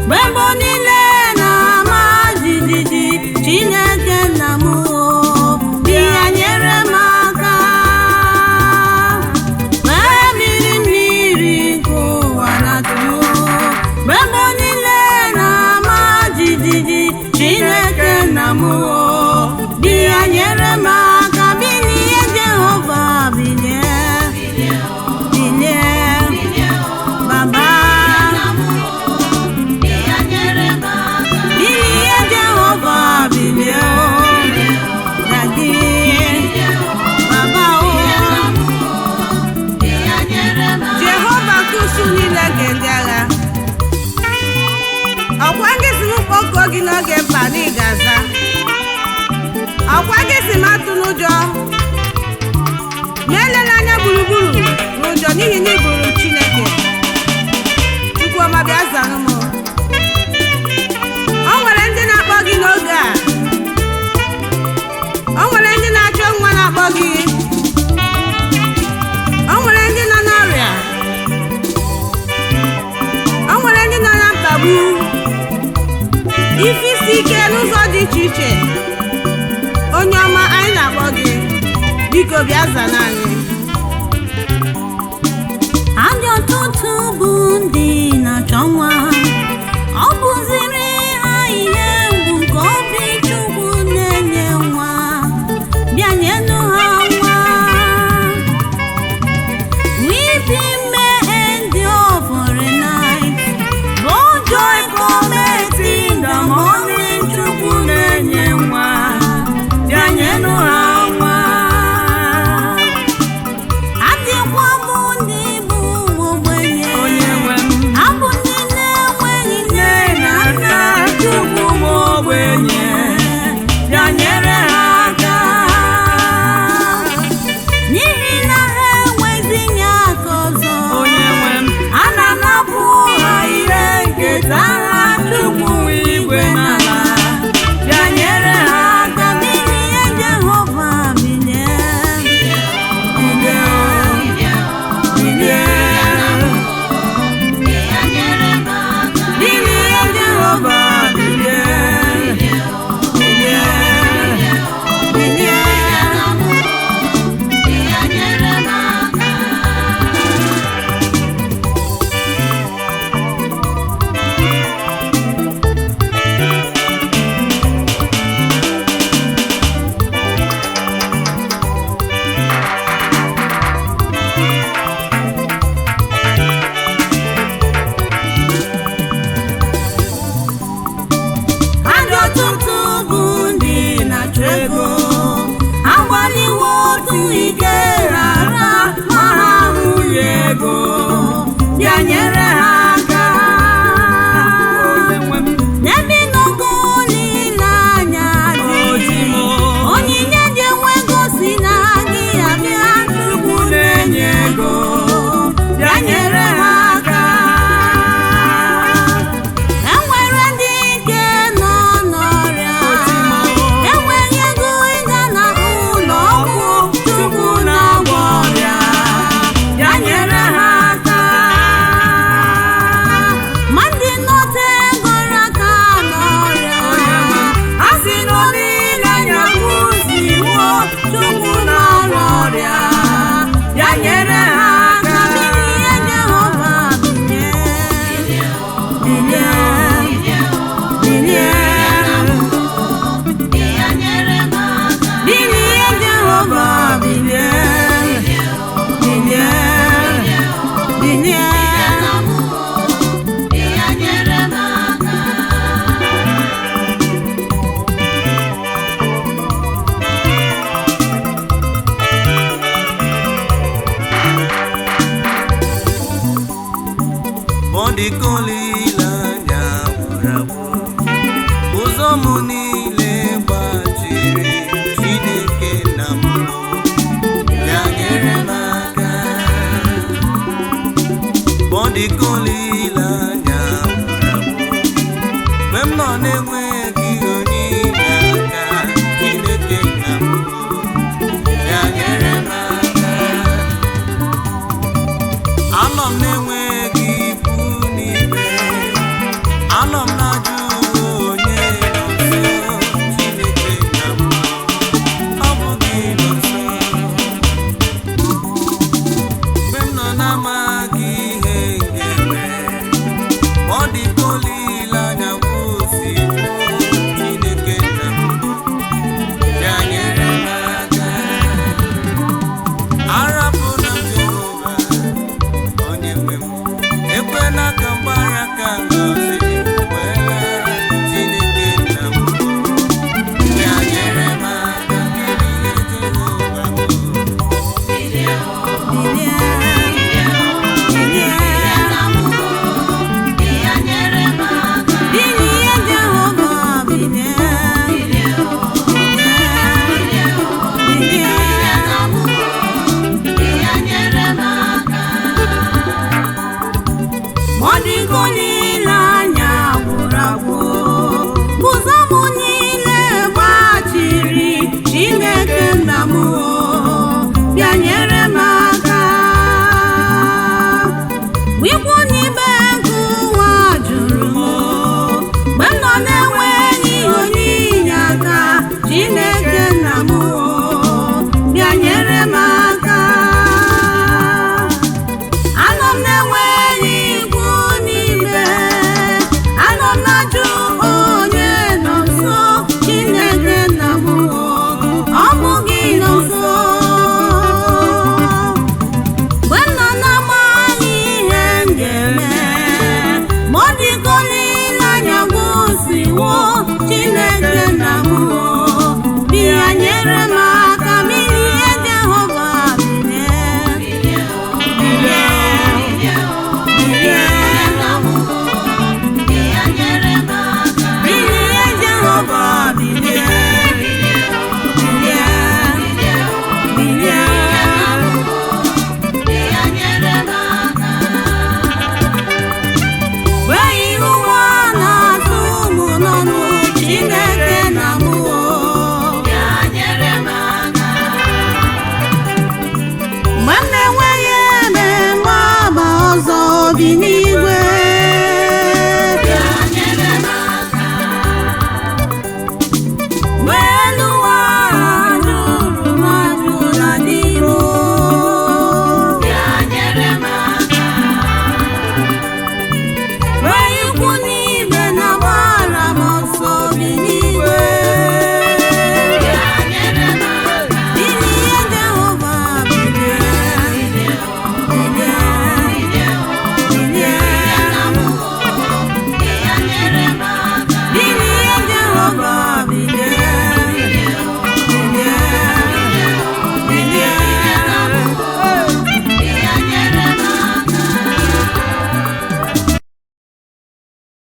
Mgbe niile na-ama jijiji, Chineke nna m bịa nyere m aka. Mgbe mmiri nke ụwa na-atụ, mgbe niile na-ama jijiji, Chineke nna m bịa nyere m aka. Bilie Jehova, bilie, bilie Baba. Ọkwa gị si m kpọkuo gị n'oge mkpa na ị ga-aza. Ọkwa gị si m atụ n'ụjọ, ma elela anya gburugburu n'ụjọ, n'ihi na ị bụrụ Chineke. Chukwuọma, bịa zanụ m. O nwere ndị na-akpọ gị n'oge a. O nwere ndị na-achọ nwa na-akpọ gị. O nwere ndị nọ n'ọrịa. O nwere ndị nọ na mkpagbu, ife isi ike n'ụzọ dị iche iche. Onye ọma, anyị na-akpọ gị, biko bịa zana anyị. Adị ọtụtụ bụ ndị na-achọ nwa. Ọ bụziri ha ihe mgbu nke obi. Chukwu na-enye nwa, bịa nyenụ ha nwa. Weeping may endure for a night, but joy cometh in the morning. Chukwu na-enye nwa, bịa nyenụ ha nwa. Adịkwa m ndị bụ ogbenye, abụ ndị na-enweghị nne na nna. Chukwu m ogbenye, bịa nyere ha aka, n'ihi na ha enweghịzi aka ọzọ. Ana m abụ ha ihe nketa ha. Chukwu igwe n'ala, bịa nyere ha aka. Bilie Jehova, bilie, bilie, bilie, bilie Jehova, bilie, bilie, bilie. Adị ọtụtụ bụ ndị na-achọ ego. Agbaliwo otu ike rara, ma ha ahụghị ego. Bịa nyere ha aka. N'ebe n'ogo olileanya dị, onyinye ji enwe ego si na gị abịa. Chukwu na-enye ego, bịa nyere ha aka. Enwere ndị ike nọ n'ọrịa, enweghị ego ịga na ụlọ ọgwụ. Chukwu na-agwọ ọrịa, bịa nyere ha aka. Ma ndị nọte ego aka n'ọrịa, a sị na olileanya kwụsịwo. Chukwu na-agwọ ọrịa, bịa nyere ha aka. Bilie Jehova, bilie, bilie, bilie, bilie Jehova, bilie, bilie, bilie. Ọ dịka olileanya gwụrụ agwụ, ụzọ m niile gbachiri. Chineke nna m, bịa nyere m aka. Ọ dịka olileanya gwụrụ agwụ, mgbe m nọ na-enweghị onye inyeaka. Chineke nna m, bịa nyere m aka. Anọ m na-enweghị ikwu n'ibe, anọ m bi